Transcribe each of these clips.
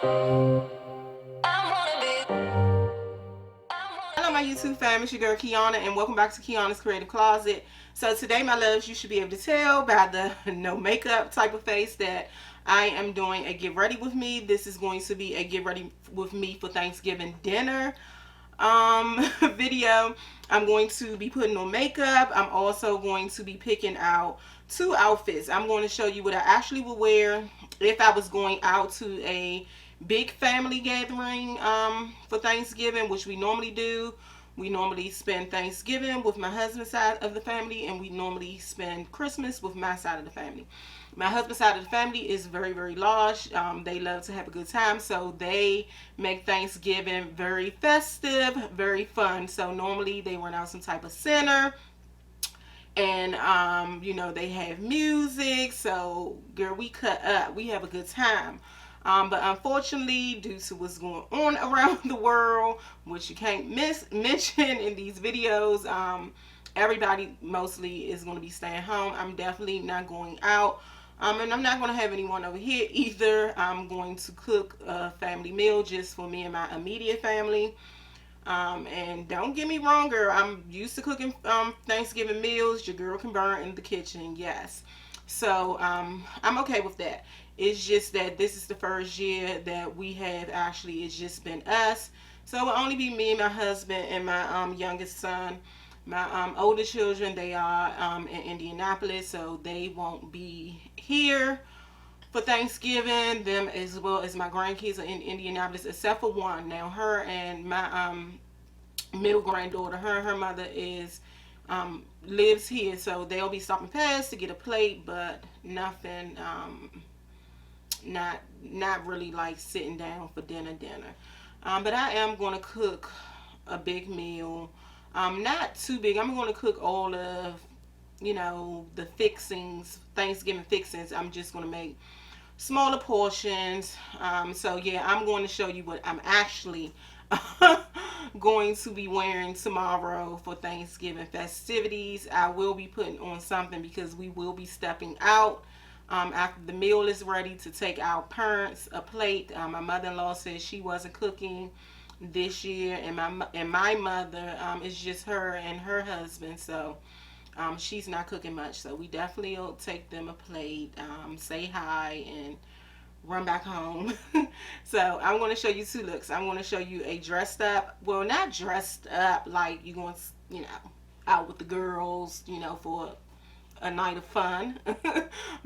Hello my YouTube fam, it's your girl Kiana and welcome back to Kiana's Creative Closet. So today my loves, you should be able to tell by the no makeup type of face that I am doing a get ready with me. This is going to be a get ready with me for Thanksgiving dinner video. I'm going to be putting on makeup. I'm also going to be picking out two outfits. I'm going to show you what I actually would wear if I was going out to a big family gathering for Thanksgiving, which we normally do. We normally spend Thanksgiving with my husband's side of the family, and we normally spend Christmas with my side of the family. My husband's side of the family is very, very large. They love to have a good time, so they make Thanksgiving very festive, very fun. So normally they rent out some type of center, and you know, they have music. So girl, we cut up, we have a good time. But unfortunately, due to what's going on around the world, which you can't mention in these videos, everybody mostly is going to be staying home. I'm definitely not going out. And I'm not going to have anyone over here either. I'm going to cook a family meal just for me and my immediate family. And don't get me wrong, girl, I'm used to cooking Thanksgiving meals. Your girl can burn in the kitchen, yes. So I'm okay with that. It's just that this is the first year that we have actually, it's just been us. So it will only be me, my husband, and my youngest son. My older children, they are in Indianapolis, so they won't be here for Thanksgiving. Them as well as my grandkids are in Indianapolis, except for one. Now her and my middle granddaughter, her and her mother is lives here, so they'll be stopping past to get a plate, but nothing, not really like sitting down for dinner. But I am going to cook a big meal. Not too big. I'm going to cook all of, you know, the fixings, Thanksgiving fixings. I'm just going to make smaller portions. So yeah, I'm going to show you what I'm actually going to be wearing tomorrow for Thanksgiving festivities. I will be putting on something because we will be stepping out after the meal is ready to take our parents a plate. My mother-in-law said she wasn't cooking this year, and my mother, it's just her and her husband, so she's not cooking much. So we definitely will take them a plate, say hi, and run back home. So I'm going to show you two looks. I'm going to show you a dressed up, well, not dressed up like you're going to, you know, out with the girls, you know, for a night of fun,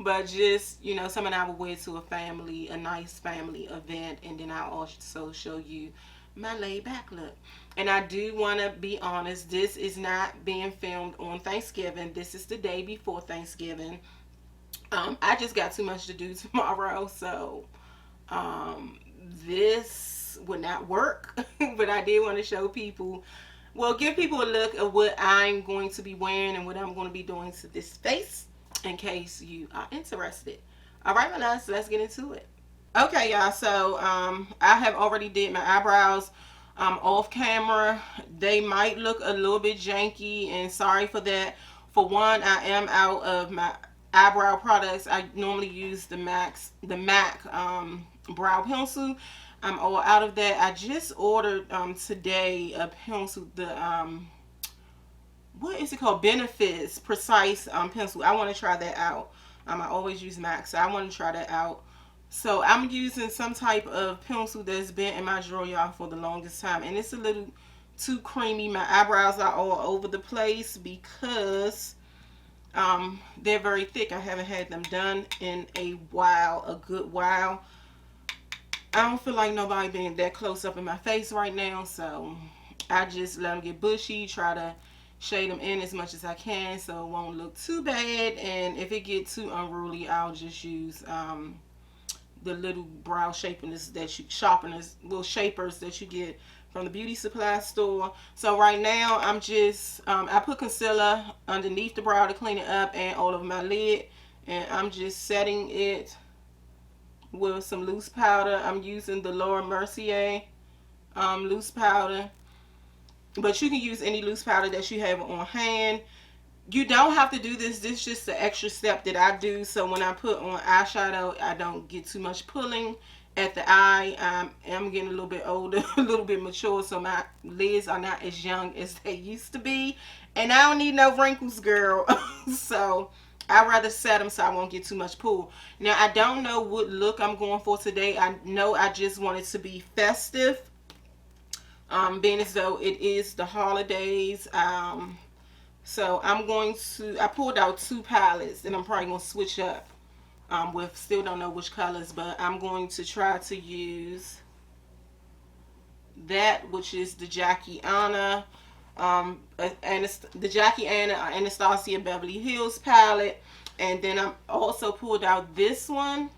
but just, you know, something I would wear to a nice family event. And then I'll also show you my laid back look. And I do want to be honest, this is not being filmed on Thanksgiving. This is the day before Thanksgiving. I just got too much to do tomorrow, so this would not work. But I did want to show people, well, give people a look at what I'm going to be wearing and what I'm going to be doing to this face in case you are interested. All right, my loves, so let's get into it. Okay, y'all, so I have already did my eyebrows off camera. They might look a little bit janky, and sorry for that. For one, I am out of my eyebrow products. I normally use the MAC brow pencil. I'm all out of that. I just ordered today a pencil, the what is it called, Benefits Precise pencil. I want to try that out. I always use MAC, so I want to try that out. So I'm using some type of pencil that's been in my drawer, y'all, for the longest time, and it's a little too creamy. My eyebrows are all over the place because they're very thick. I haven't had them done in a while, a good while. I don't feel like nobody being that close up in my face right now, so I just let them get bushy, try to shade them in as much as I can so it won't look too bad. And if it gets too unruly, I'll just use the little brow shapers that you little shapers that you get from the beauty supply store. So right now I'm just I put concealer underneath the brow to clean it up and all over my lid, and I'm just setting it with some loose powder. I'm using the Laura Mercier loose powder, but you can use any loose powder that you have on hand. You don't have to do this. This is just the extra step that I do, so when I put on eyeshadow, I don't get too much pulling at the eye. I'm getting a little bit older, a little bit mature, so my lids are not as young as they used to be. And I don't need no wrinkles, girl. So I'd rather set them so I won't get too much pull. Now, I don't know what look I'm going for today. I know I just want it to be festive, being as though it is the holidays. So I pulled out two palettes, and I'm probably going to switch up with, still don't know which colors, but I'm going to try to use that, which is the Jackie Aina, and it's the Jackie Aina Anastasia Beverly Hills palette. And then I'm also pulled out this one.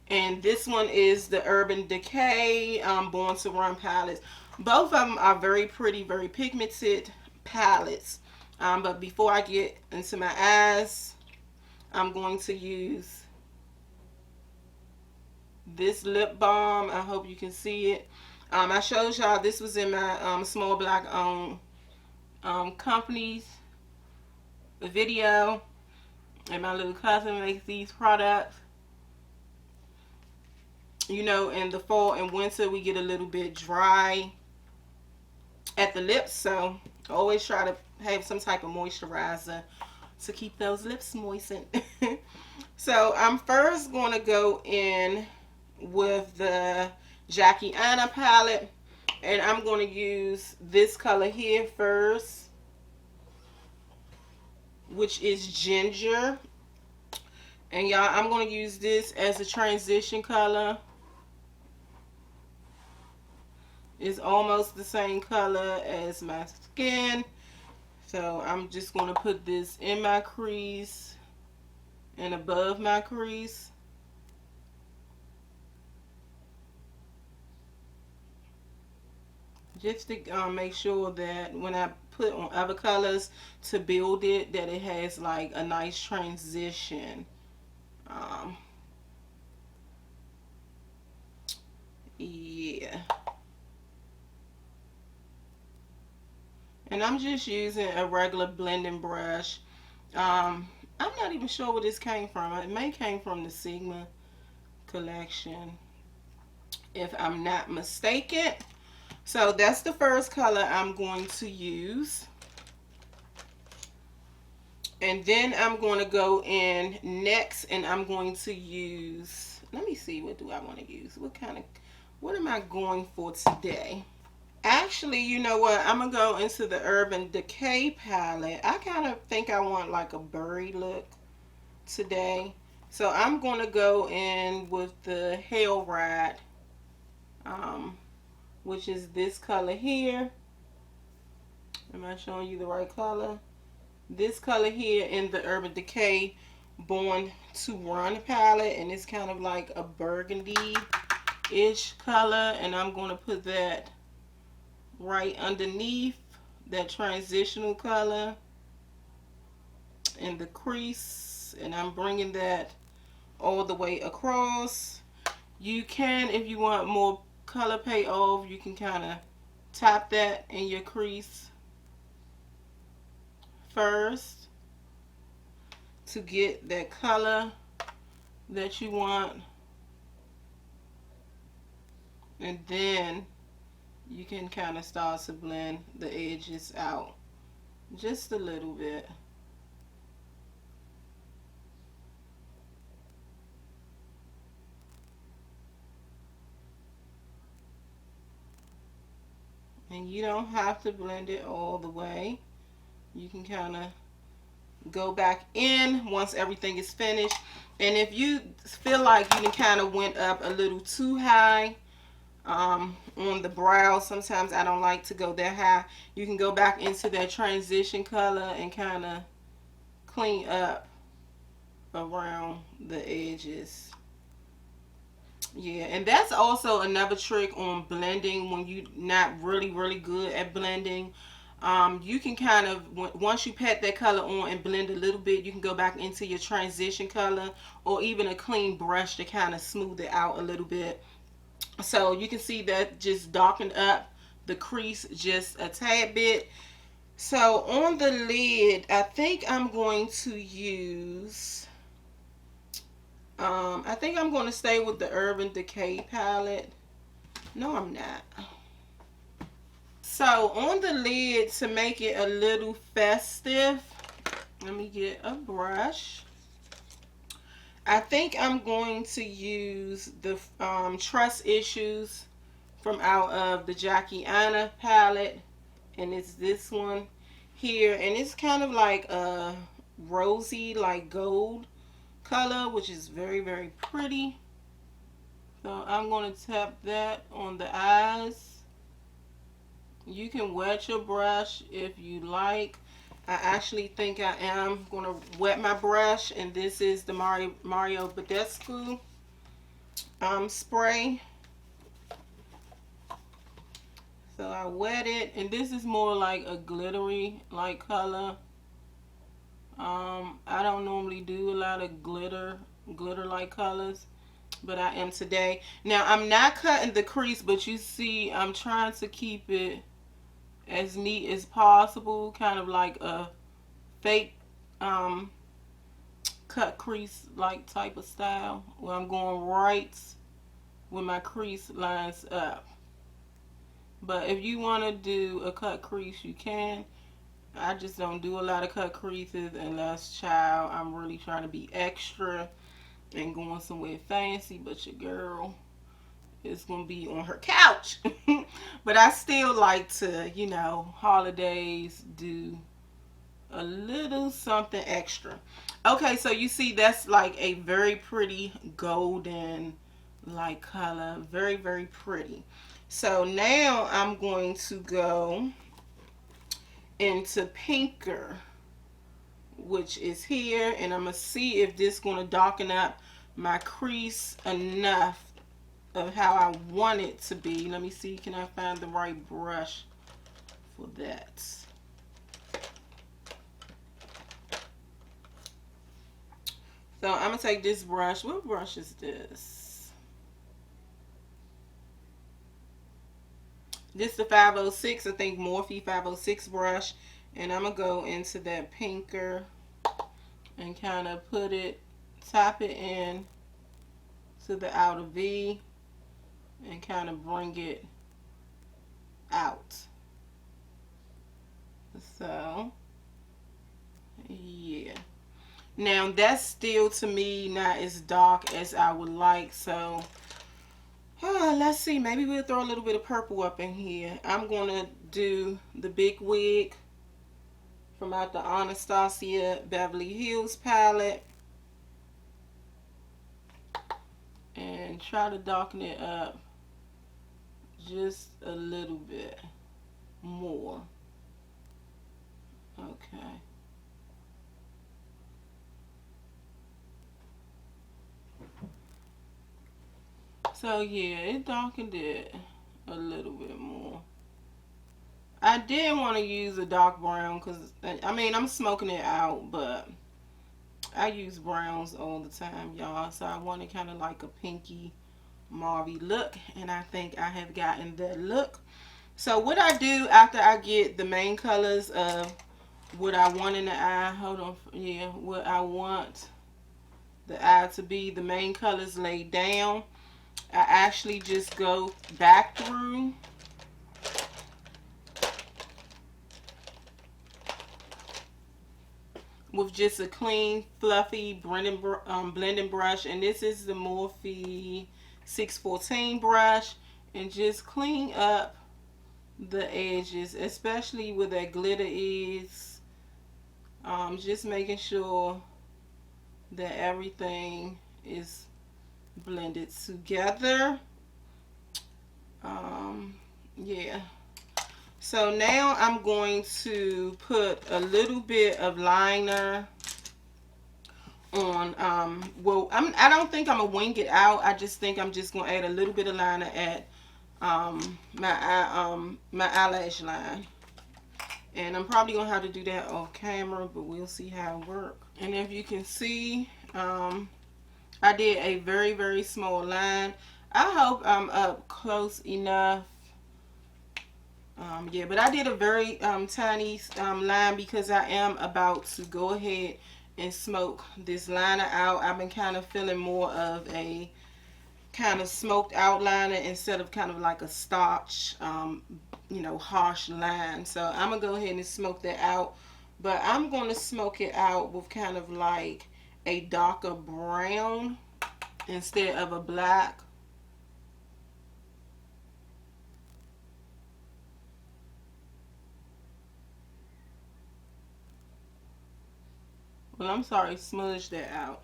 And this one is the Urban Decay Born to Run palettes. Both of them are very pretty, very pigmented palettes. But before I get into my eyes, I'm going to use this lip balm. I hope you can see it. I showed y'all this was in my small black owned company's video, and my little cousin makes these products. You know, in the fall and winter we get a little bit dry at the lips, so I always try to have some type of moisturizer to keep those lips moistened. So I'm first going to go in with the Jackie Aina palette, and I'm going to use this color here first, which is Ginger. And y'all, I'm going to use this as a transition color. It's almost the same color as my skin. So I'm just going to put this in my crease and above my crease. Just to make sure that when I put on other colors to build it, that it has like a nice transition. Yeah. And I'm just using a regular blending brush. I'm not even sure where this came from. It may came from the Sigma collection, if I'm not mistaken. So that's the first color I'm going to use. And then I'm going to go in next, and I'm going to use, let me see, what do I want to use? What am I going for today? Actually, you know what? I'm going to go into the Urban Decay palette. I kind of think I want like a berry look today. So I'm going to go in with the Hayride, which is this color here. Am I showing you the right color? This color here in the Urban Decay Born to Run palette. And it's kind of like a burgundy-ish color. And I'm going to put that right underneath that transitional color in the crease, and I'm bringing that all the way across. You can, if you want more color payoff, you can kind of tap that in your crease first to get that color that you want, and then you can kind of start to blend the edges out just a little bit. And you don't have to blend it all the way. You can kind of go back in once everything is finished. And if you feel like you kind of went up a little too high on the brow, sometimes I don't like to go that high, you can go back into that transition color and kind of clean up around the edges. Yeah, and that's also another trick on blending when you're not really good at blending. You can kind of, once you pat that color on and blend a little bit, you can go back into your transition color or even a clean brush to kind of smooth it out a little bit. So you can see that just darkened up the crease just a tad bit. So on the lid, I think I'm going to use I think I'm going to stay with the Urban Decay palette. No, I'm not. So on the lid, to make it a little festive, let me get a brush. I think I'm going to use the Trust Issues from out of the Jackie Aina palette. And it's this one here. And it's kind of like a rosy, like gold color, which is very, very pretty. So I'm going to tap that on the eyes. You can wet your brush if you like. I actually think I am going to wet my brush, and this is the Mario Badescu spray. So I wet it, and this is more like a glittery like color. I don't normally do a lot of glitter like colors, but I am today. Now I'm not cutting the crease, but you see I'm trying to keep it as neat as possible, kind of like a fake cut crease like type of style, where I'm going right when my crease lines up. But if you want to do a cut crease, you can. I just don't do a lot of cut creases unless, child, I'm really trying to be extra and going somewhere fancy, but your girl is going to be on her couch. But I still like to, you know, holidays, do a little something extra. Okay, so you see that's like a very pretty golden like color. Very, very pretty. So now I'm going to go into Pinker, which is here, and I'm going to see if this is going to darken up my crease enough of how I want it to be. Let me see, can I find the right brush for that? So I'm going to take this brush. What brush is this? This is the 506, I think Morphe 506 brush. And I'm going to go into that Pinker and kind of put it, tap it in to the outer V and kind of bring it out. So, yeah. Now that's still to me not as dark as I would like, so let's see, maybe we'll throw a little bit of purple up in here. I'm gonna do the big wig from out the Anastasia Beverly Hills palette and try to darken it up just a little bit more. Okay. So yeah, it darkened it a little bit more. I did want to use a dark brown because, I mean, I'm smoking it out, but I use browns all the time, y'all. So I wanted kind of like a pinky mauvey look, and I think I have gotten that look. So what I do after I get the main colors of what I want in the eye, hold on, yeah, what I want the eye to be, the main colors laid down, I actually just go back through with just a clean, fluffy blending brush. And this is the Morphe 614 brush. And just clean up the edges, especially where that glitter is. Just making sure that everything is blended together. Yeah. So now I'm going to put a little bit of liner on, well, I don't think I'm gonna wing it out. I just think I'm just gonna add a little bit of liner at my eyelash line. And I'm probably gonna have to do that off camera, but we'll see how it works. And if you can see, I did a very, very small line. I hope I'm up close enough. Yeah, but I did a very tiny line because I am about to go ahead and smoke this liner out. I've been kind of feeling more of a kind of smoked out liner instead of kind of like a starch, you know, harsh line. So I'm going to go ahead and smoke that out. But I'm going to smoke it out with kind of like a darker brown instead of a black. Well, I'm sorry, smudge that out.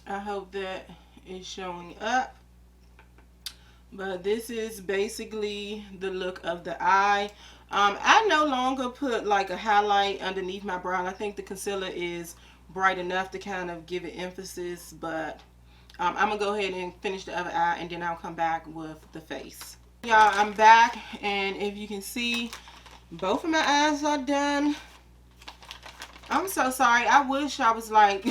I hope that is showing up. But this is basically the look of the eye. I no longer put like a highlight underneath my brow. I think the concealer is bright enough to kind of give it emphasis. But I'm going to go ahead and finish the other eye, and then I'll come back with the face. Y'all, I'm back, and if you can see, both of my eyes are done. I'm so sorry. I wish I was like,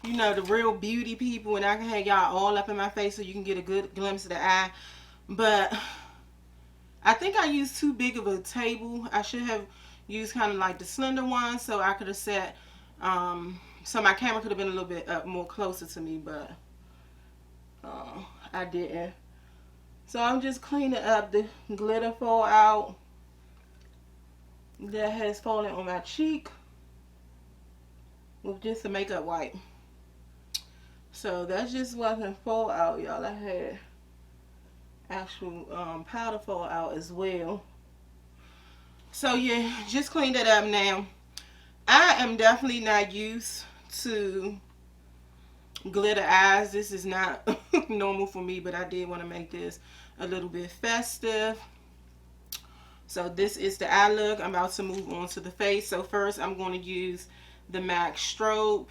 you know, the real beauty people, and I can have y'all all up in my face so you can get a good glimpse of the eye. But I think I used too big of a table. I should have used kind of like the slender one, so I could have set, so my camera could have been a little bit more closer to me, but I didn't. So I'm just cleaning up the glitter fall out that has fallen on my cheek with just a makeup wipe. So that just wasn't fall out, y'all. I had actual powder fall out as well. So yeah, just cleaned it up now. I am definitely not used to glitter eyes. This is not normal for me, but I did want to make this a little bit festive. So this is the eye look. I'm about to move on to the face. So first I'm going to use the MAC Strobe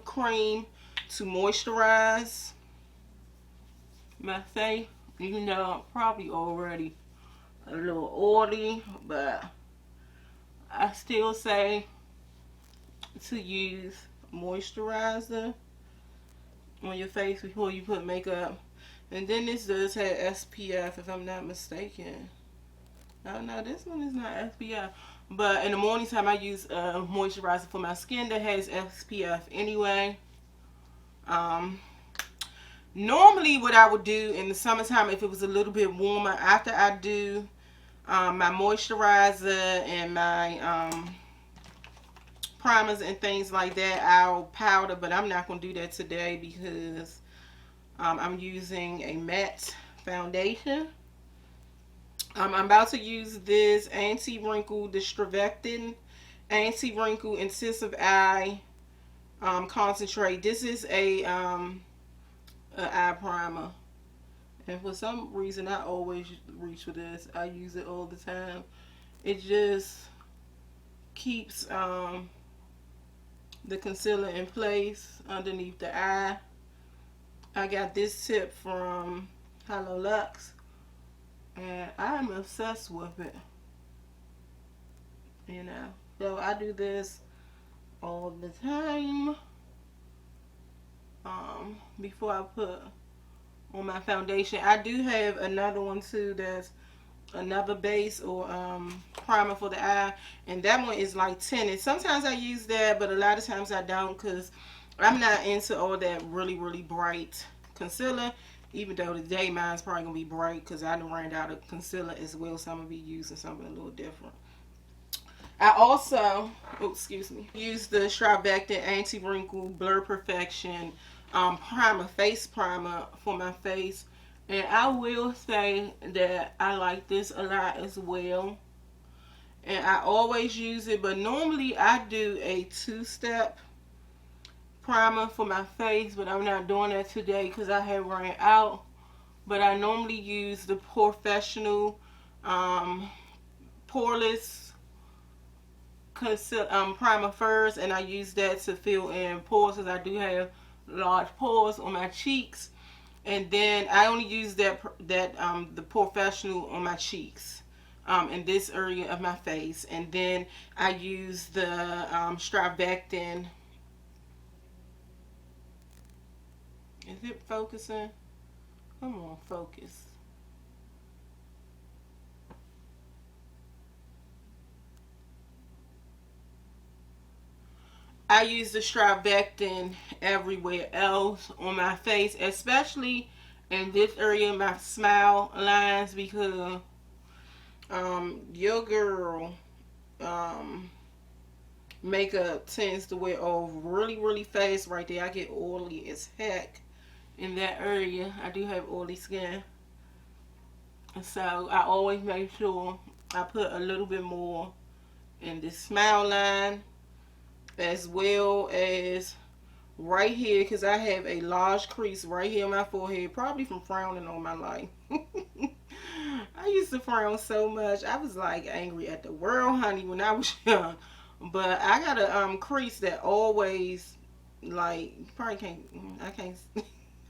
cream to moisturize my face. Even though I'm probably already a little oily, but I still say to use moisturizer on your face before you put makeup. And then this does have SPF, if I'm not mistaken. Oh no, this one is not SPF. But in the morning time, I use moisturizer for my skin that has SPF anyway. Normally what I would do in the summertime, if it was a little bit warmer, after I do my moisturizer and my primers and things like that, I'll powder. But I'm not going to do that today because I'm using a matte foundation. I'm about to use this anti-wrinkle distracting anti-wrinkle intensive eye concentrate. This is a eye primer, and for some reason I always reach for this. I use it all the time. It just keeps the concealer in place underneath the eye. I got this tip from Hello Lux, and I'm obsessed with it, you know. So I do this all the time before I put on my foundation. I do have another one too, that's another base or primer for the eye, and that one is like tinted. Sometimes I use that, but a lot of times I don't, because I'm not into all that really bright concealer. Even though today mine's probably gonna be bright because I done ran out of concealer as well, so I'm gonna be using something a little different. I also, excuse me, use the Strivectin Anti-Wrinkle Blur Perfection primer, face primer for my face, and I will say that I like this a lot as well. And I always use it, but normally I do a two-step primer for my face, but I'm not doing that today because I have ran out. But I normally use the Professional poreless primer first, and I use that to fill in pores because I do have large pores on my cheeks. And then I only use the Professional on my cheeks. in this area of my face. And then I use the Strivectin. Is it focusing? Come on, focus. I use the Strivectin everywhere else on my face, especially in this area, my smile lines, because your girl um makeup tends to wear off really, really fast right there. I get oily as heck in that area. I do have oily skin. So I always make sure I put a little bit more in this smile line, as well as right here, because I have a large crease right here on my forehead, probably from frowning all my life. I used to frown so much. I was like angry at the world, honey, when I was young. But I got a crease that always, like, you probably can't, I can't.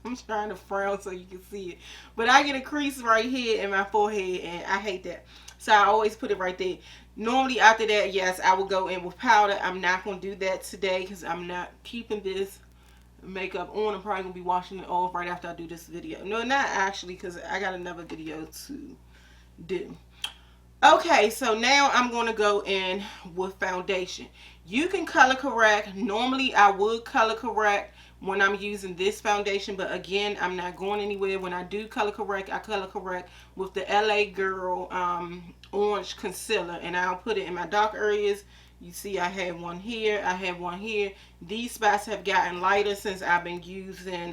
I'm trying to frown so you can see it. But I get a crease right here in my forehead, and I hate that. So I always put it right there. Normally after that, yes, I will go in with powder. I'm not going to do that today because I'm not keeping this makeup on. I'm probably going to be washing it off right after I do this video. No, not actually, because I got another video to do. Okay, so now I'm going to go in with foundation. You can color correct. Normally I would color correct when I'm using this foundation, but again, I'm not going anywhere. When I do color correct, I color correct with the LA Girl orange concealer, and I'll put it in my dark areas. You see I have one here, I have one here. These spots have gotten lighter since I've been using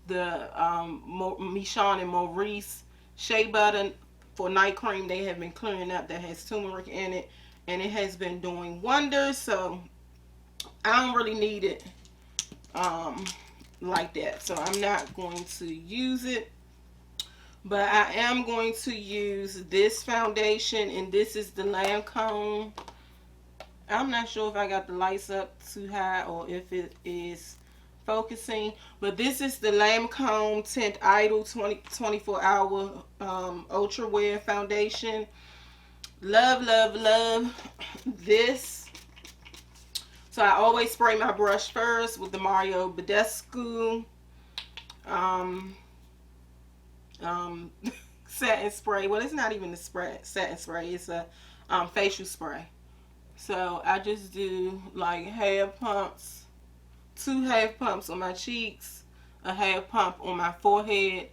the Michonne and Maurice Shea Butter for night cream. They have been clearing up. That has turmeric in it, and it has been doing wonders. So I don't really need it like that, so I'm not going to use it. But I am going to use this foundation, and this is the Lancome. I'm not sure if I got the lights up too high or if it is focusing, but this is the Lancome Tint Idol 24-hour ultra wear foundation. Love, love, love this. So I always spray my brush first with the Mario Badescu satin spray. Well, it's not even a satin spray. It's a facial spray. So I just do like half pumps, 2 half pumps on my cheeks, a half pump on my forehead,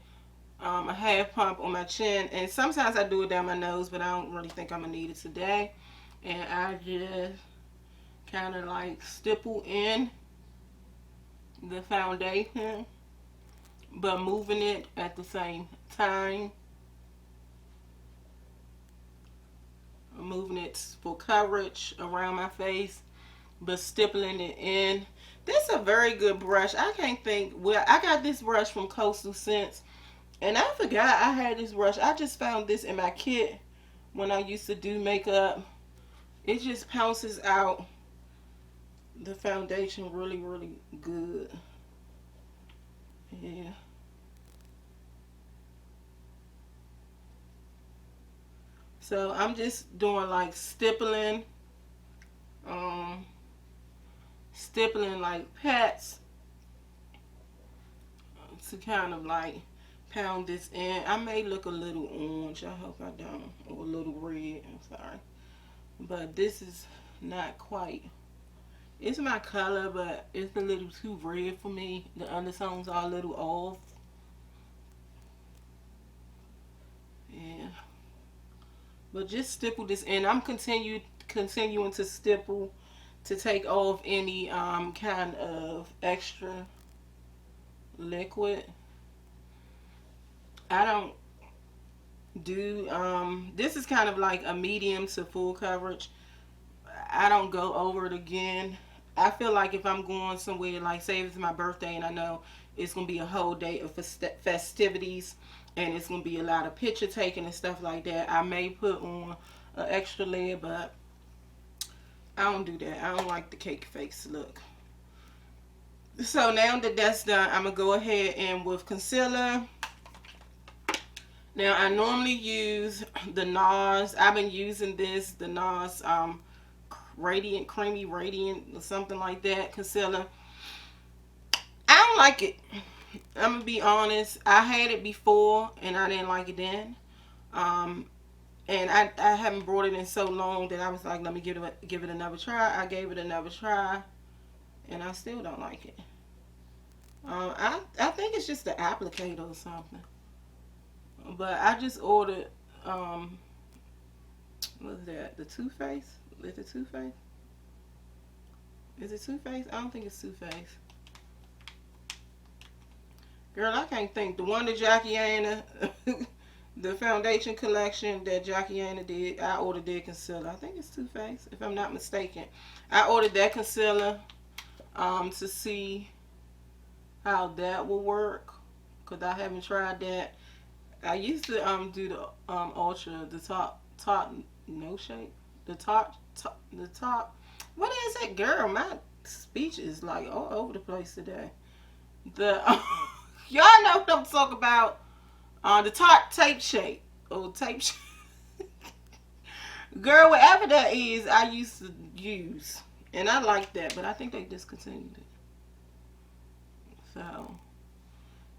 a half pump on my chin, and sometimes I do it down my nose, but I don't really think I'm gonna need it today. And I just kind of like stipple in the foundation, but moving it at the same time. I'm moving it for coverage around my face, but stippling it in. This is a very good brush. I can't think. Well, I got this brush from Coastal Scents, and I forgot I had this brush. I just found this in my kit when I used to do makeup. It just pounces out the foundation really, really good. Yeah. So I'm just doing like stippling, stippling like pats to kind of like pound this in. I may look a little orange. I hope I don't. Or a little red. I'm sorry. But this is not quite. It's my color, but it's a little too red for me. The undertones are a little off. Yeah. But just stipple this in. I'm continuing to stipple to take off any kind of extra liquid. I don't do this is kind of like a medium to full coverage. I don't go over it again. I feel like if I'm going somewhere, like say it's my birthday and I know it's gonna be a whole day of festivities and it's gonna be a lot of picture taking and stuff like that, I may put on an extra layer, but I don't do that. I don't like the cake face look. So now that that's done, I'm gonna go ahead and with concealer. Now I normally use the NARS. I've been using the NARS Radiant Creamy Radiant or something like that concealer. I don't like it. I'm gonna be honest. I had it before and I didn't like it then. Um, and I haven't brought it in so long that I was like, let me give it another try. I gave it another try, and I still don't like it. I think it's just the applicator or something. But I just ordered what's that? The Too Faced? Is it Too Faced? Is it Too Faced? I don't think it's Too Faced. Girl, I can't think. The one that Jackie Aina, the foundation collection that Jackie Aina did, I ordered their concealer. I think it's Too Faced, if I'm not mistaken. I ordered that concealer to see how that will work, because I haven't tried that. I used to do the ultra, the top no shade, the top. What is it, girl? My speech is like all over the place today. The y'all know what I'm talking about. The top tape shape or tape shape. Girl, whatever that is, I used to use, and I like that, but I think they discontinued it. So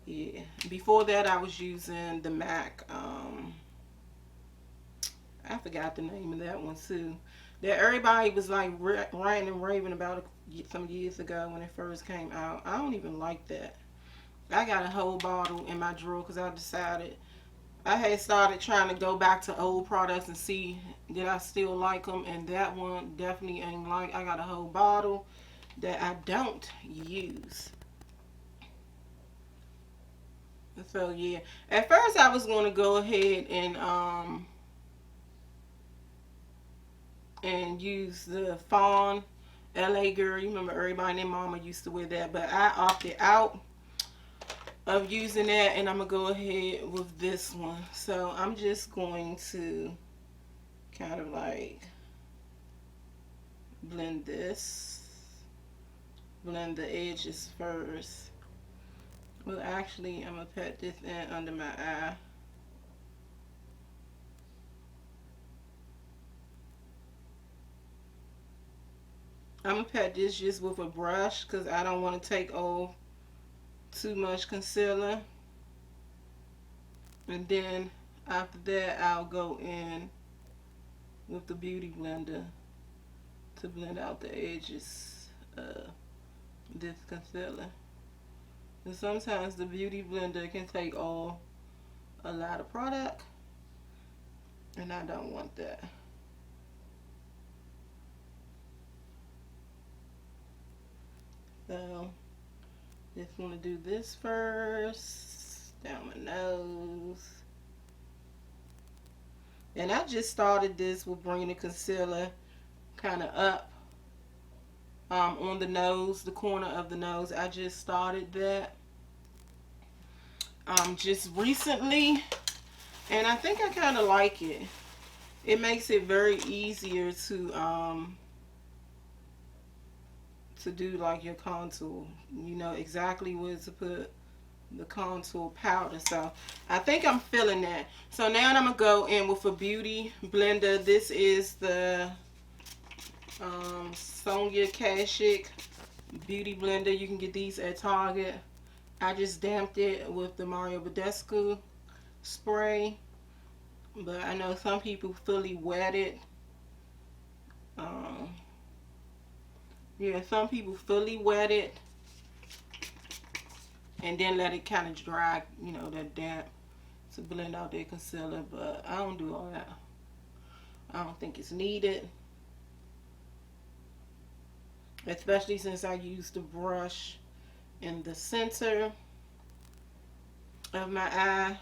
yeah. Before that, I was using the MAC. I forgot the name of that one too. That everybody was like ranting and raving about it some years ago when it first came out. I don't even like that. I got a whole bottle in my drawer because I decided I had started trying to go back to old products and see did I still like them, and that one definitely ain't like. I got a whole bottle that I don't use. So yeah, at first I was gonna go ahead and use the Fawn LA Girl. You remember everybody and their mama used to wear that, but I opted out of using that, and I'm gonna go ahead with this one. So I'm just going to kind of like blend the edges first. Well, actually, I'm gonna pat this in under my eye. I'm gonna pat this just with a brush because I don't want to take off too much concealer. And then after that, I'll go in with the Beauty Blender to blend out the edges of this concealer. And sometimes the Beauty Blender can take all a lot of product, and I don't want that. So just want to do this first, down my nose. And I just started this with bringing the concealer kind of up on the nose, the corner of the nose. I just started that just recently, and I think I kind of like it. It makes it very easier to do like your contour. You know exactly where to put the contour powder. So I think I'm feeling that. So now I'm gonna go in with a Beauty Blender. This is the Sonia Kashuk Beauty Blender. You can get these at Target. I just damped it with the Mario Badescu spray, but I know some people fully wet it. Um, yeah, some people fully wet it and then let it kind of dry, you know, that damp to blend out their concealer, but I don't do all that. I don't think it's needed, especially since I use the brush in the center of my eye,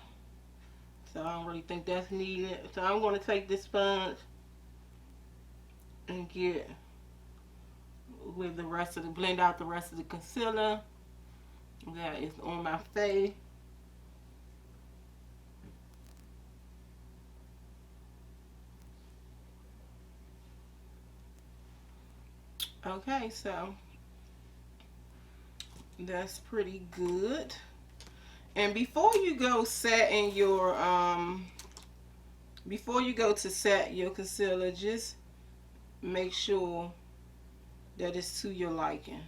so I don't really think that's needed. So I'm going to take this sponge and get with the rest of the, blend out the rest of the concealer that is on my face. Okay, so that's pretty good. And before you go setting your before you go to set your concealer, just make sure that it's to your liking.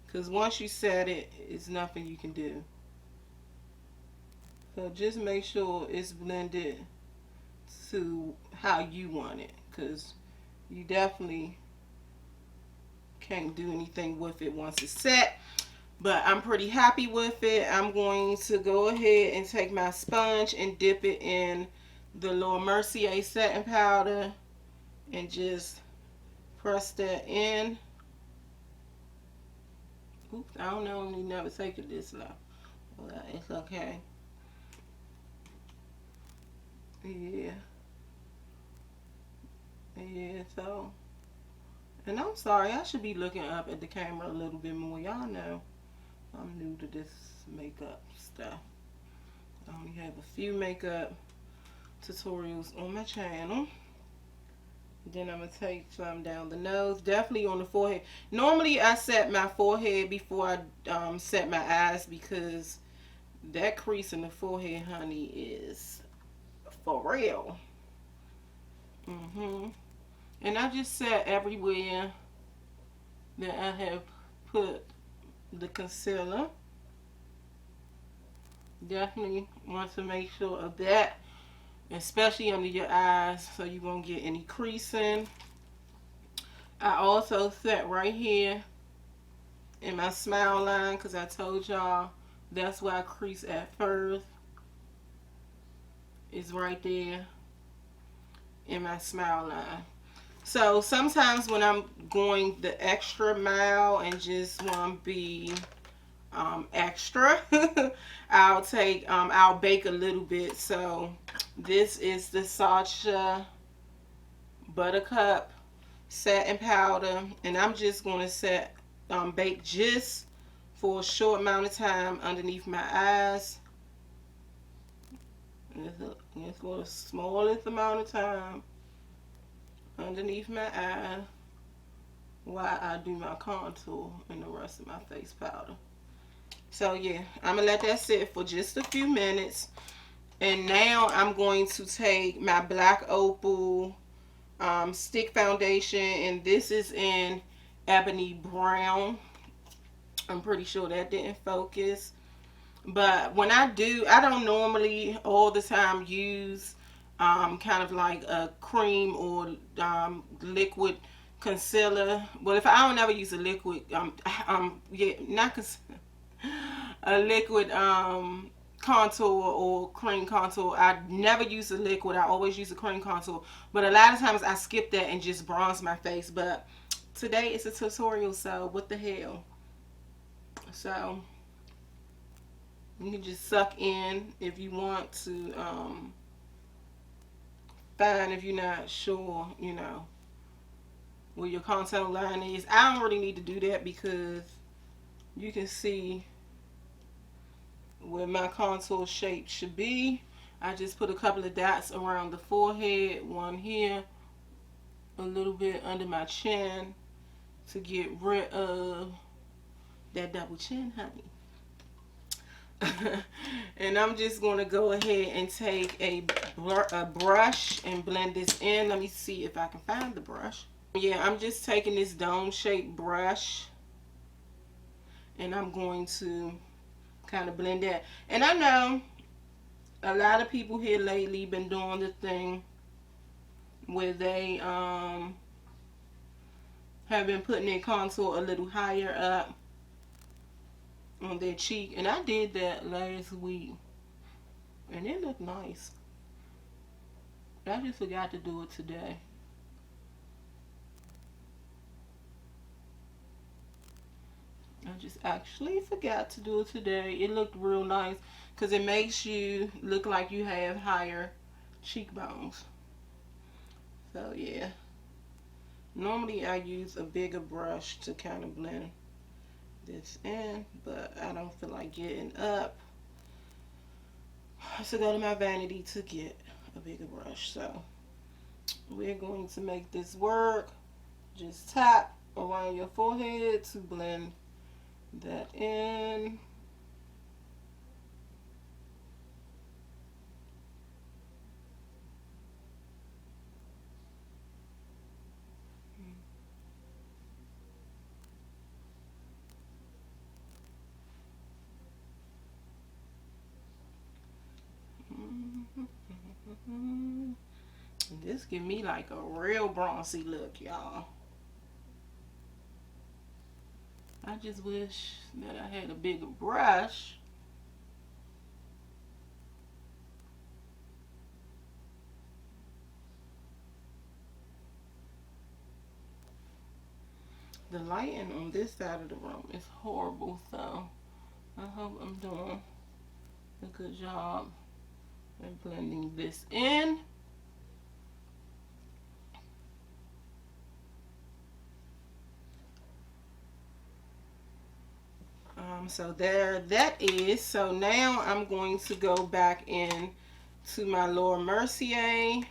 Because once you set it, it's nothing you can do. So just make sure it's blended to how you want it. Because you definitely can't do anything with it once it's set. But I'm pretty happy with it. I'm going to go ahead and take my sponge and dip it in the Laura Mercier setting powder and just press that in. Oops, I don't know, you never take it this low. Well, it's okay. Yeah. Yeah, so. And I'm sorry, I should be looking up at the camera a little bit more. Y'all know I'm new to this makeup stuff. I only have a few makeup tutorials on my channel. Then I'm going to take some down the nose. Definitely on the forehead. Normally I set my forehead before I set my eyes, because that crease in the forehead, honey, is for real. And I just set everywhere that I have put the concealer. Definitely want to make sure of that, especially under your eyes, so you won't get any creasing. I also set right here in my smile line, because I told y'all that's where I crease at first. It's right there in my smile line. So sometimes when I'm going the extra mile and just want to be extra, I'll bake a little bit. So this is the Sacha Buttercup Satin Powder, and I'm just going to bake just for a short amount of time underneath my eyes. Just for the smallest amount of time underneath my eye while I do my contour and the rest of my face powder. So yeah, I'm gonna let that sit for just a few minutes, and now I'm going to take my Black Opal stick foundation, and this is in Ebony Brown. I'm pretty sure that didn't focus, but when I do, I don't normally all the time use kind of like a cream or liquid concealer. Well, if I don't ever use a liquid, yeah, not a liquid contour or cream contour. I never use a liquid. I always use a cream contour. But a lot of times I skip that and just bronze my face. But today it's a tutorial, so what the hell? So you can just suck in if you want to. Fine if you're not sure, you know, where your contour line is. I don't really need to do that because you can see where my contour shape should be. I just put a couple of dots around the forehead, one here, a little bit under my chin to get rid of that double chin, honey. And I'm just going to go ahead and take a brush and blend this in. Let me see if I can find the brush. Yeah, I'm just taking this dome-shaped brush, and I'm going to kind of blend that. And I know a lot of people here lately been doing the thing where they have been putting their contour a little higher up on their cheek, and I did that last week and it looked nice. I just forgot to do it today. I just actually forgot to do it today. It looked real nice because it makes you look like you have higher cheekbones. So yeah, normally I use a bigger brush to kind of blend this in, but I don't feel like getting up to go to my vanity to get a bigger brush. So we're going to make this work. Just tap around your forehead to blend that in. This give me like a real bronzy look, y'all. I just wish that I had a bigger brush. The lighting on this side of the room is horrible, so I hope I'm doing a good job at blending this in. So there that is. So now I'm going to go back in to my Laura Mercier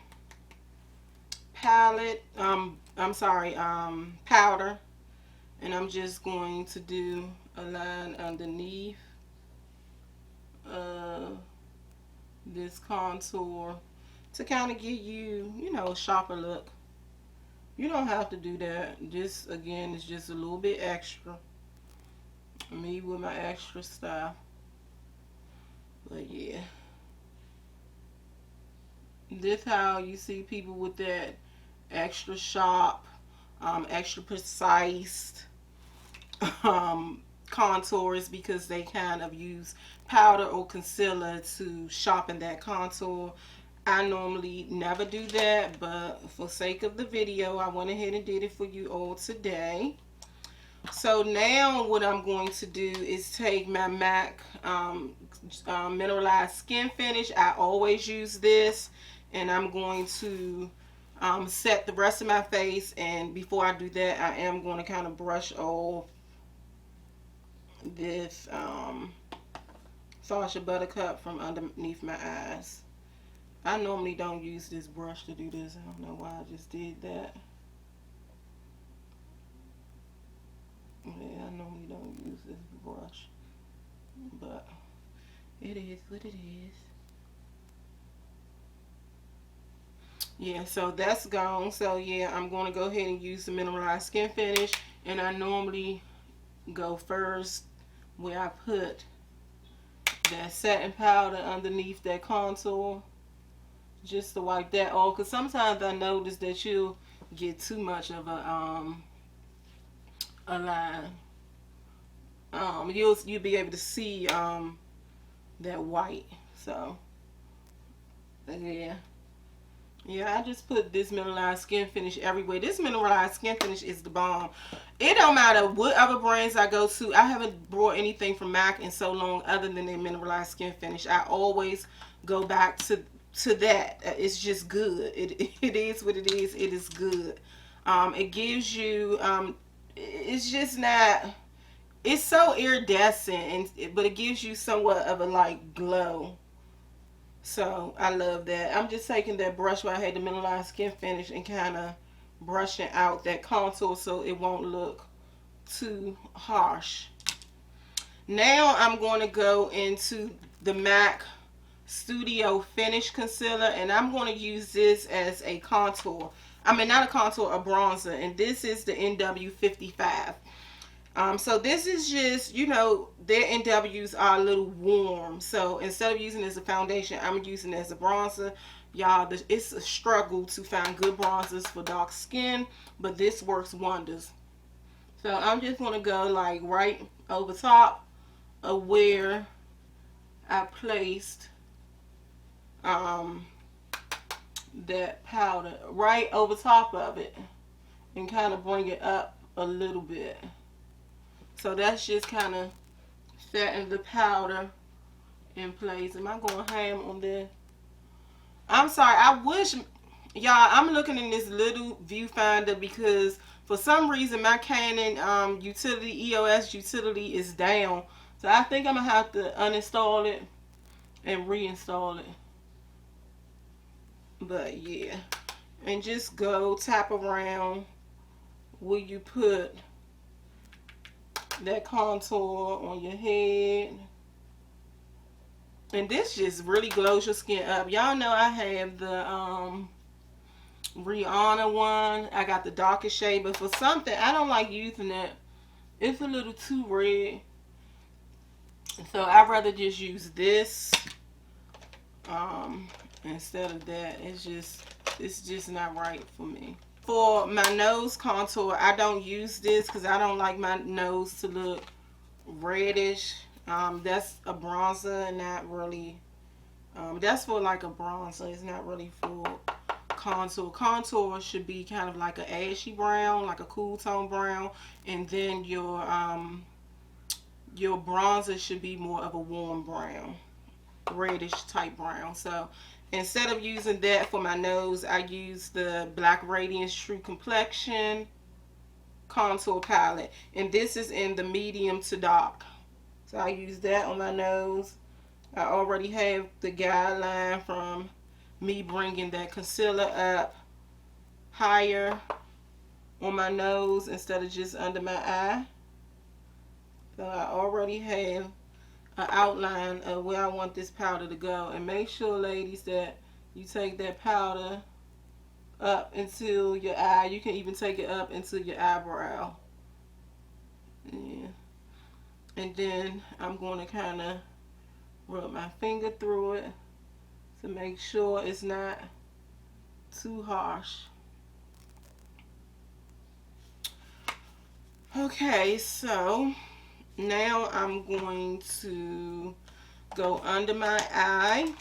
palette. Powder. And I'm just going to do a line underneath this contour to kind of give you, you know, a sharper look. You don't have to do that. Just, again, it's just a little bit extra. Me with my extra stuff. But yeah. This how you see people with that extra sharp, extra precise contours, because they kind of use powder or concealer to sharpen that contour. I normally never do that, but for sake of the video, I went ahead and did it for you all today. So now what I'm going to do is take my MAC Mineralized Skin Finish. I always use this, and I'm going to set the rest of my face. And before I do that, I am going to kind of brush off this Sacha Buttercup from underneath my eyes. I normally don't use this brush to do this. I don't know why I just did that. Yeah, I normally don't use this brush, but it is what it is. Yeah, so that's gone. So yeah, I'm going to go ahead and use the Mineralized Skin Finish, and I normally go first where I put that setting powder underneath that contour, just to wipe that off, because sometimes I notice that you'll get too much of a line. You'll be able to see that white. So yeah, I just put this Mineralized Skin Finish everywhere. This Mineralized Skin Finish is the bomb. It don't matter what other brands I go to. I haven't brought anything from MAC in so long other than their Mineralized Skin Finish. I always go back to that. It's just good. It is what it is. It is good. It gives you it's just not, it's so iridescent, but it gives you somewhat of a like glow. So I love that. I'm just taking that brush where I had the Mineralized Skin Finish and kind of brushing out that contour so it won't look too harsh. Now I'm going to go into the MAC Studio Finish Concealer, and I'm going to use this as a contour. I mean, not a contour, a bronzer, and this is the NW55. So this is just, you know, their NWs are a little warm. So instead of using it as a foundation, I'm using it as a bronzer. Y'all, it's a struggle to find good bronzers for dark skin, but this works wonders. So I'm just going to go like right over top of where I placed that powder, right over top of it, and kind of bring it up a little bit. So that's just kind of setting the powder in place. Am I going ham on this? I'm sorry. I wish, y'all, I'm looking in this little viewfinder because for some reason my Canon utility, EOS utility is down. So I think I'm going to have to uninstall it and reinstall it. But yeah. And just go tap around where you put that contour on your head. And this just really glows your skin up. Y'all know I have the Rihanna one. I got the darkest shade, but for something, I don't like using it. It's a little too red. So I'd rather just use this instead of that. It's just not right for me. For my nose contour, I don't use this because I don't like my nose to look reddish. That's a bronzer and not really, that's for like a bronzer. It's not really for contour. Contour should be kind of like an ashy brown, like a cool tone brown, and then your bronzer should be more of a warm brown, reddish type brown. So instead of using that for my nose, I use the Black Radiance True Complexion contour palette, and this is in the medium to dark. So I use that on my nose. I already have the guideline from me bringing that concealer up higher on my nose instead of just under my eye. So I already have an outline of where I want this powder to go. And make sure, ladies, that you take that powder up into your eye. You can even take it up into your eyebrow. Yeah. And then I'm going to kind of rub my finger through it to make sure it's not too harsh. Okay, so now I'm going to go under my eye.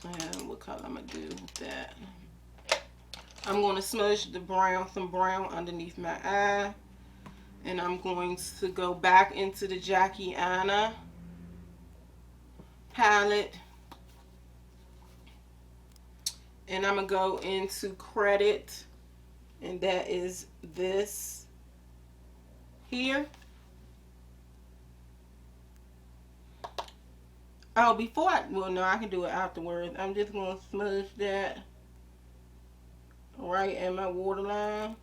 And what color I'm going to do with that? I'm going to smudge the brown, some brown underneath my eye. And I'm going to go back into the Jackie Aina palette. And I'm going to go into Credit. And that is this here. Oh, before well, no, I can do it afterwards. I'm just going to smudge that right in my waterline.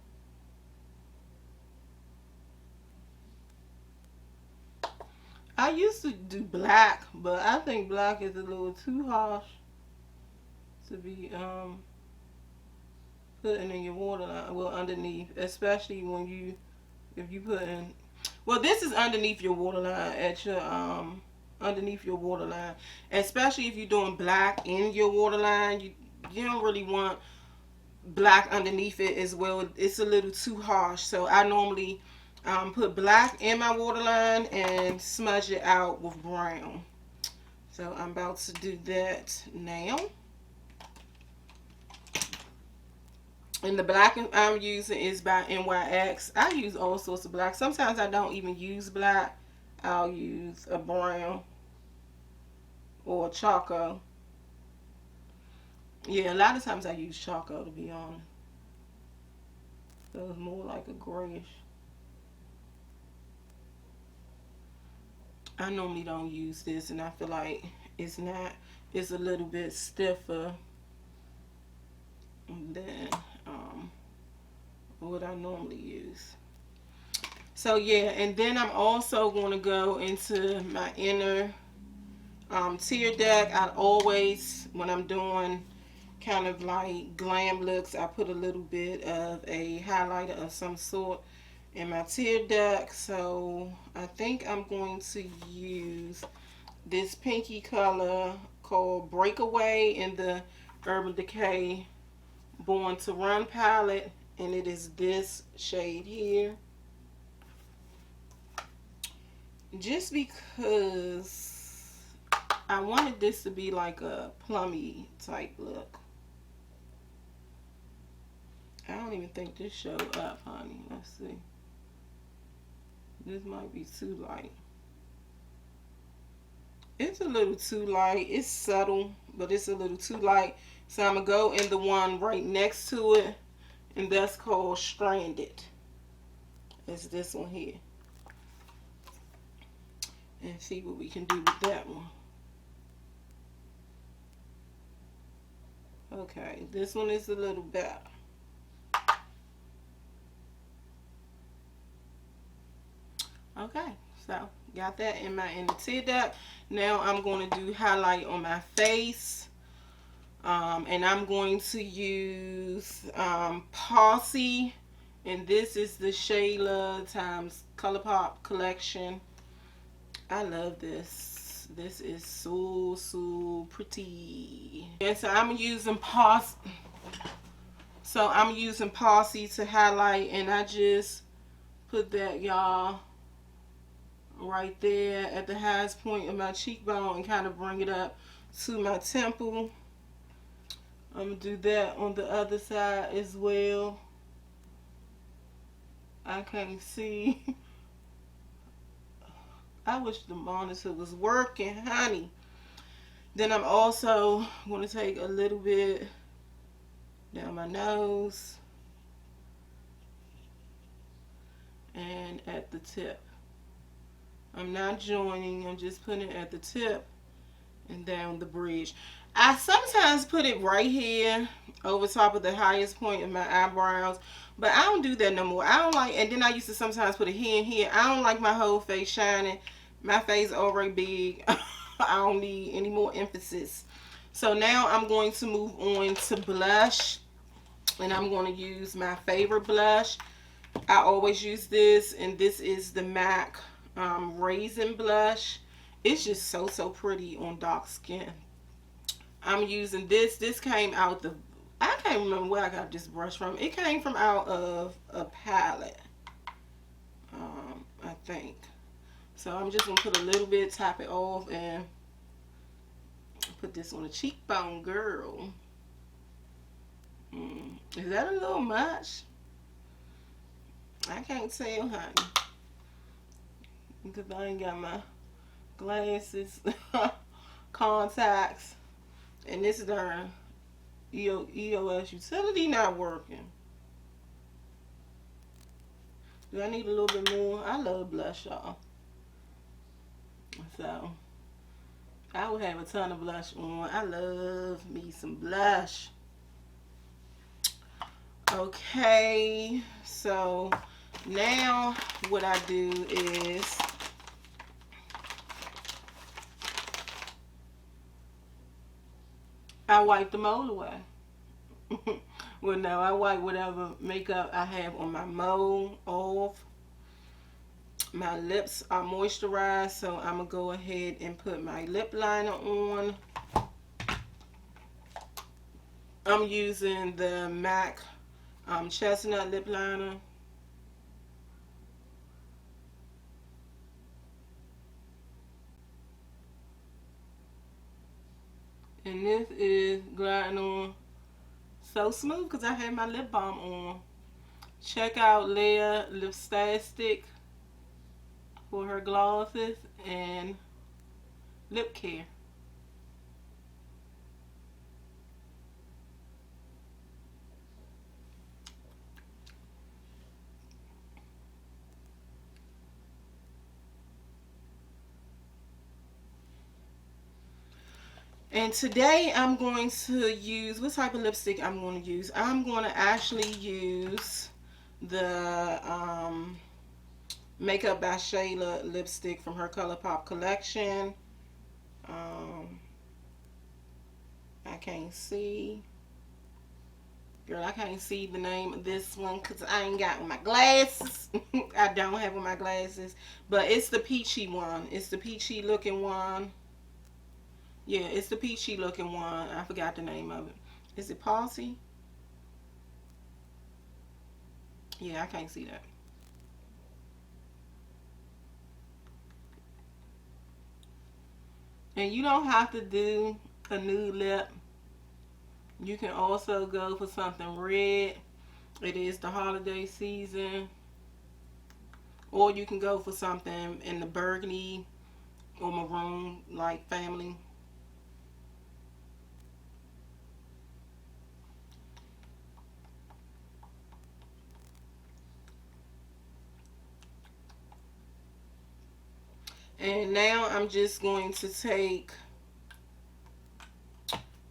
I used to do black, but I think black is a little too harsh to be putting in your waterline, well, underneath, especially when if you put in, well, this is underneath your waterline, at your underneath your waterline, especially if you're doing black in your waterline. You don't really want black underneath it as well. It's a little too harsh, so I normally put black in my waterline and smudge it out with brown. So I'm about to do that now. And the black I'm using is by NYX. I use all sorts of black. Sometimes I don't even use black. I'll use a brown or a Choco. Yeah, a lot of times I use Choco, to be honest. So it's more like a grayish. I normally don't use this, and I feel like it's a little bit stiffer than what I normally use. So yeah, and then I'm also going to go into my inner tear duct. I always, when I'm doing kind of like glam looks, I put a little bit of a highlighter of some sort in my tear duct. So I think I'm going to use this pinky color called Breakaway in the Urban Decay Born to Run palette, and it is this shade here. Just because I wanted this to be like a plummy type look. I don't even think this showed up, honey. Let's see. This might be too light. It's a little too light. It's subtle, but it's a little too light. So I'm going to go in the one right next to it, and that's called Stranded. It's this one here. And see what we can do with that one. Okay, this one is a little better. Okay, so got that in my inner tear duct. Now I'm going to do highlight on my face. And I'm going to use Posse, and this is the Shayla times ColourPop collection. I love this This is so pretty. And so I'm using Posse. So I'm using Posse to highlight, and I just put that, y'all, right there at the highest point of my cheekbone and kind of bring it up to my temple. I'm going to do that on the other side as well. I can't see. I wish the monitor was working, honey. Then I'm also going to take a little bit down my nose and at the tip. I'm not joining, I'm just putting it at the tip and down the bridge. I sometimes put it right here over top of the highest point of my eyebrows, but I don't do that no more. I don't like, and then I used to sometimes put it here and here. I don't like my whole face shining. My face already big. I don't need any more emphasis. So now I'm going to move on to blush, and I'm going to use my favorite blush. I always use this, and this is the MAC Raisin Blush. It's just so pretty on dark skin. I'm using this. This came out the, I can't remember where I got this brush from. It came from out of a palette, I think. So I'm just going to put a little bit, tap it off, and put this on the cheekbone, girl. Is that a little much? I can't tell, honey, because I ain't got my glasses, contacts, and this darn EOS utility not working. Do I need a little bit more? I love blush, y'all. So I will have a ton of blush on. I love me some blush. Okay, so now what I do is I wipe the mold away. Well, no, I wipe whatever makeup I have on my mold off. My lips are moisturized, so I'm going to go ahead and put my lip liner on. I'm using the MAC Chestnut lip liner. And this is gliding on so smooth because I have my lip balm on. Check out Leia Lipstick for her glosses and lip care. And today I'm going to use, what type of lipstick I'm going to use? I'm going to actually use the Makeup by Shayla lipstick from her ColourPop collection. I can't see. Girl, I can't see the name of this one because I ain't got my glasses. I don't have on my glasses. But it's the peachy one. It's the peachy looking one. Yeah, it's the peachy looking one. I forgot the name of it. Is it Posse? Yeah, I can't see that. And you don't have to do a nude lip. You can also go for something red. It is the holiday season. Or you can go for something in the burgundy or maroon, like family. And now I'm just going to take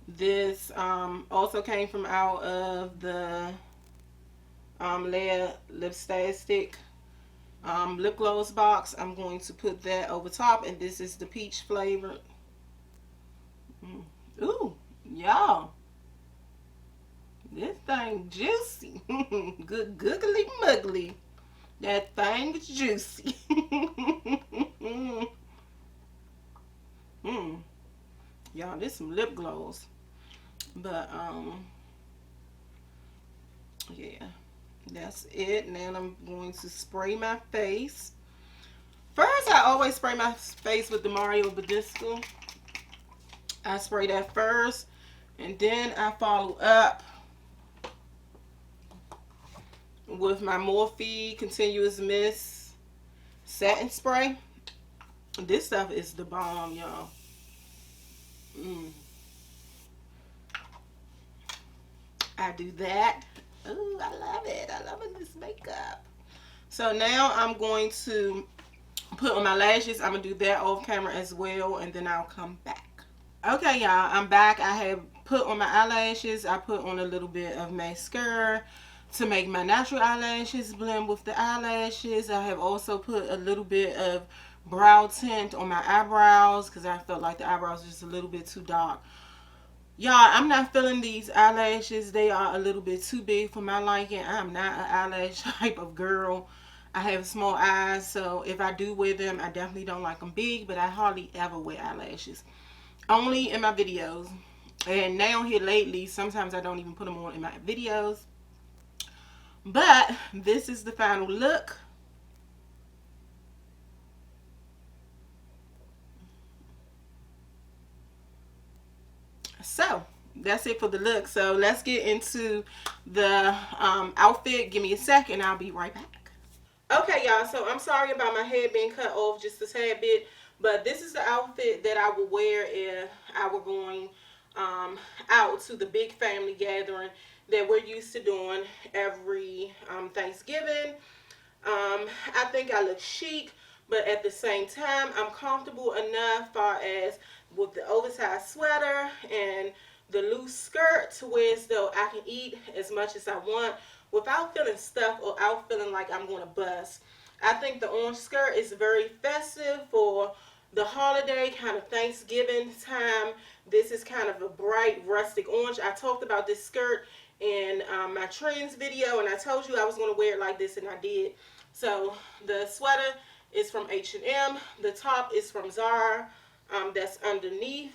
this, also came from out of the Leia Lipstick lip gloss box. I'm going to put that over top, and this is the peach flavored. Ooh, y'all, this thing juicy. Good googly muggly. That thing is juicy. Y'all, this some lip gloss. But yeah, that's it. Now I'm going to spray my face. First, I always spray my face with the Mario Badescu. I spray that first, and then I follow up with my Morphe Continuous Mist Satin Spray. This stuff is the bomb, y'all. I do that. Ooh, I love it. I love this makeup. So now I'm going to put on my lashes. I'm going to do that off camera as well, and then I'll come back. Okay, y'all, I'm back. I have put on my eyelashes. I put on a little bit of mascara to make my natural eyelashes blend with the eyelashes. I have also put a little bit of brow tint on my eyebrows because I felt like the eyebrows were just a little bit too dark. Y'all, I'm not feeling these eyelashes. They are a little bit too big for my liking. I'm not an eyelash type of girl. I have small eyes, so if I do wear them, I definitely don't like them big, but I hardly ever wear eyelashes. Only in my videos. And now here lately, sometimes I don't even put them on in my videos. But this is the final look. So that's it for the look. So let's get into the outfit. Give me a second. I'll be right back. Okay, y'all. So I'm sorry about my head being cut off just a tad bit. But this is the outfit that I would wear if I were going out to the big family gathering that we're used to doing every Thanksgiving. I think I look chic, but at the same time, I'm comfortable enough far as with the oversized sweater and the loose skirt to where as though I can eat as much as I want without feeling stuffed or out feeling like I'm going to bust. I think the orange skirt is very festive for the holiday kind of Thanksgiving time. This is kind of a bright rustic orange. I talked about this skirt in my trends video, and I told you I was going to wear it like this, and I did. So the sweater is from H&M. The top is from Zara. That's underneath.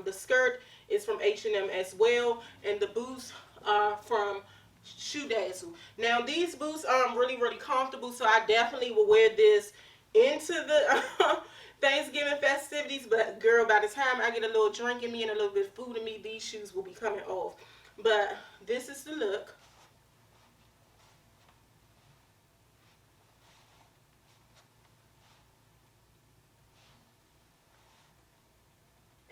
The skirt is from H&M as well, and the boots are from Shoe Dazzle. Now these boots are really, really comfortable, so I definitely will wear this into the Thanksgiving festivities. But girl, by the time I get a little drink in me and a little bit of food in me, these shoes will be coming off. But this is the look.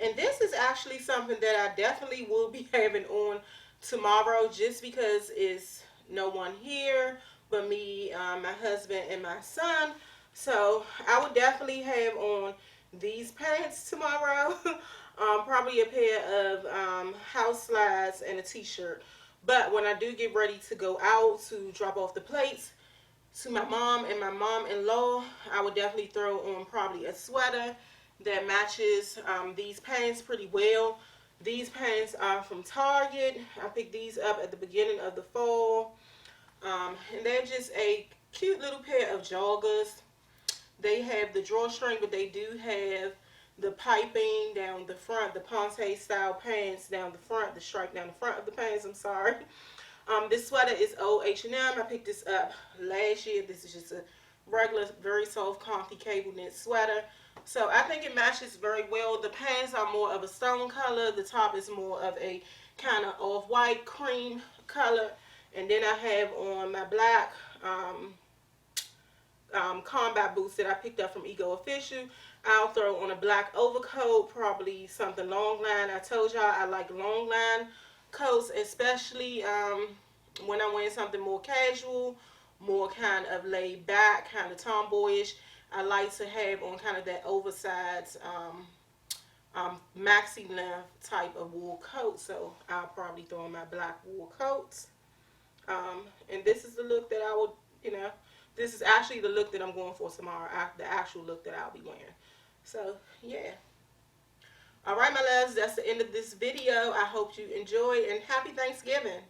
And this is actually something that I definitely will be having on tomorrow, just because it's no one here but me, my husband, and my son. So I would definitely have on these pants tomorrow. Probably a pair of house slides and a t-shirt. But when I do get ready to go out to drop off the plates to my mom and my mom-in-law, I would definitely throw on probably a sweater that matches these pants pretty well. These pants are from Target. I picked these up at the beginning of the fall. And they're just a cute little pair of joggers. They have the drawstring, but they do have the piping down the front, the Ponte style pants down the front, the stripe down the front of the pants, I'm sorry. This sweater is old H&M. I picked this up last year. This is just a regular, very soft, comfy cable knit sweater. So I think it matches very well. The pants are more of a stone color. The top is more of a kind of off-white cream color. And then I have on my black combat boots that I picked up from Ego Official. I'll throw on a black overcoat, probably something long line. I told y'all I like long line coats, especially when I'm wearing something more casual, more kind of laid back, kind of tomboyish. I like to have on kind of that oversized maxi length type of wool coat. So I'll probably throw on my black wool coats. And this is the look that I would, this is actually the look that I'm going for tomorrow, the actual look that I'll be wearing. So, yeah. Alright, my loves, that's the end of this video. I hope you enjoyed, and happy Thanksgiving.